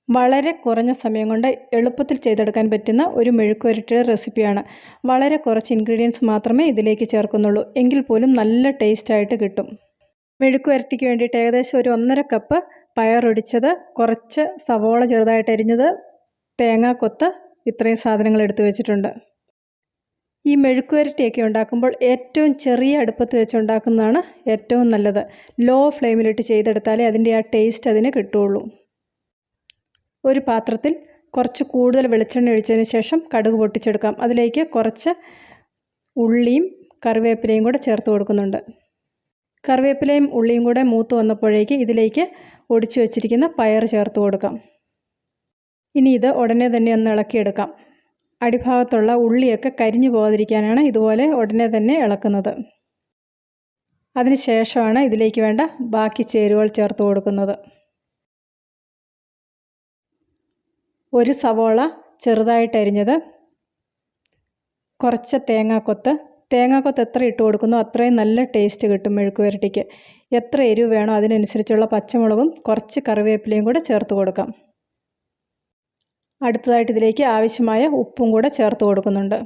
വളരെ കുറഞ്ഞ സമയം കൊണ്ട് എളുപ്പത്തിൽ ചെയ്തെടുക്കാൻ പറ്റുന്ന ഒരു മെഴുക്കുവരട്ടിയുടെ റെസിപ്പിയാണ്. വളരെ കുറച്ച് ഇൻഗ്രീഡിയൻസ് മാത്രമേ ഇതിലേക്ക് ചേർക്കുന്നുള്ളൂ. എങ്കിൽ പോലും നല്ല ടേസ്റ്റായിട്ട് കിട്ടും. മെഴുക്കുവരട്ടിക്ക് വേണ്ടിയിട്ട് ഏകദേശം ഒരു 1.5 കപ്പ് പയറൊടിച്ചത്, കുറച്ച് സവോള ചെറുതായിട്ട് അരിഞ്ഞത്, തേങ്ങാക്കൊത്ത്, ഇത്രയും സാധനങ്ങൾ എടുത്തു വെച്ചിട്ടുണ്ട്. ഈ മെഴുക്കുവരട്ടിയൊക്കെ ഉണ്ടാക്കുമ്പോൾ ഏറ്റവും ചെറിയ അടുപ്പത്ത് വെച്ച് ഉണ്ടാക്കുന്നതാണ് ഏറ്റവും നല്ലത്. ലോ ഫ്ലെയിമിലിട്ട് ചെയ്തെടുത്താലേ അതിൻ്റെ ആ ടേസ്റ്റ് അതിന് കിട്ടുകയുള്ളൂ. ഒരു പാത്രത്തിൽ കുറച്ച് കൂടുതൽ വെളിച്ചെണ്ണ ഒഴിച്ചതിന് ശേഷം കടുക് പൊട്ടിച്ചെടുക്കാം. അതിലേക്ക് കുറച്ച് ഉള്ളിയും കറിവേപ്പിലയും കൂടെ ചേർത്ത് കൊടുക്കുന്നുണ്ട്. കറിവേപ്പിലയും ഉള്ളിയും കൂടെ മൂത്ത് വന്നപ്പോഴേക്ക് ഇതിലേക്ക് ഒടിച്ചു വച്ചിരിക്കുന്ന പയർ ചേർത്ത് കൊടുക്കാം. ഇനി ഇത് ഉടനെ തന്നെ ഒന്ന് ഇളക്കിയെടുക്കാം. അടിഭാഗത്തുള്ള ഉള്ളിയൊക്കെ കരിഞ്ഞു പോകാതിരിക്കാനാണ് ഇതുപോലെ ഉടനെ തന്നെ ഇളക്കുന്നത്. അതിന് ശേഷമാണ് ഇതിലേക്ക് വേണ്ട ബാക്കി ചേരുവകൾ ചേർത്ത് കൊടുക്കുന്നത്. ഒരു സവോള ചെറുതായിട്ട് അരിഞ്ഞത്, കുറച്ച് തേങ്ങാക്കൊത്ത് എത്ര ഇട്ട് കൊടുക്കുന്നോ അത്രയും നല്ല ടേസ്റ്റ് കിട്ടും മെഴുക്കുവരട്ടിക്ക്. എത്ര എരിവ് വേണോ അതിനനുസരിച്ചുള്ള പച്ചമുളകും കുറച്ച് കറിവേപ്പിലയും കൂടെ ചേർത്ത് കൊടുക്കാം. അടുത്തതായിട്ട് ഇതിലേക്ക് ആവശ്യമായ ഉപ്പും കൂടെ ചേർത്ത് കൊടുക്കുന്നുണ്ട്.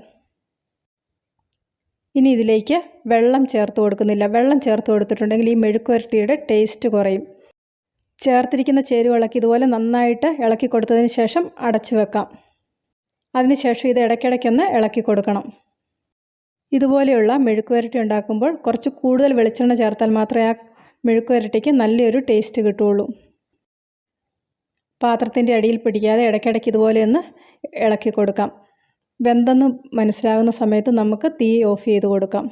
ഇനി ഇതിലേക്ക് വെള്ളം ചേർത്ത് കൊടുക്കുന്നില്ല. വെള്ളം ചേർത്ത് കൊടുത്തിട്ടുണ്ടെങ്കിൽ ഈ മെഴുക്കുവരട്ടിയുടെ ടേസ്റ്റ് കുറയും. ചേർത്തിരിക്കുന്ന ചേരുവകളൊക്കെ ഇതുപോലെ നന്നായിട്ട് ഇളക്കി കൊടുത്തതിന് ശേഷം അടച്ചു വെക്കാം. അതിനുശേഷം ഇത് ഇടയ്ക്കിടയ്ക്കൊന്ന് ഇളക്കി കൊടുക്കണം. ഇതുപോലെയുള്ള മെഴുക്കുവരട്ടി ഉണ്ടാക്കുമ്പോൾ കുറച്ച് കൂടുതൽ വെളിച്ചെണ്ണ ചേർത്താൽ മാത്രമേ ആ മെഴുക്കുവരട്ടിക്ക് നല്ലൊരു ടേസ്റ്റ് കിട്ടുകയുള്ളൂ. പാത്രത്തിൻ്റെ അടിയിൽ പിടിക്കാതെ ഇടയ്ക്കിടയ്ക്ക് ഇതുപോലെ ഒന്ന് ഇളക്കി കൊടുക്കാം. വെന്തെന്ന് മനസ്സിലാകുന്ന സമയത്ത് നമുക്ക് തീ ഓഫ് ചെയ്ത് കൊടുക്കാം.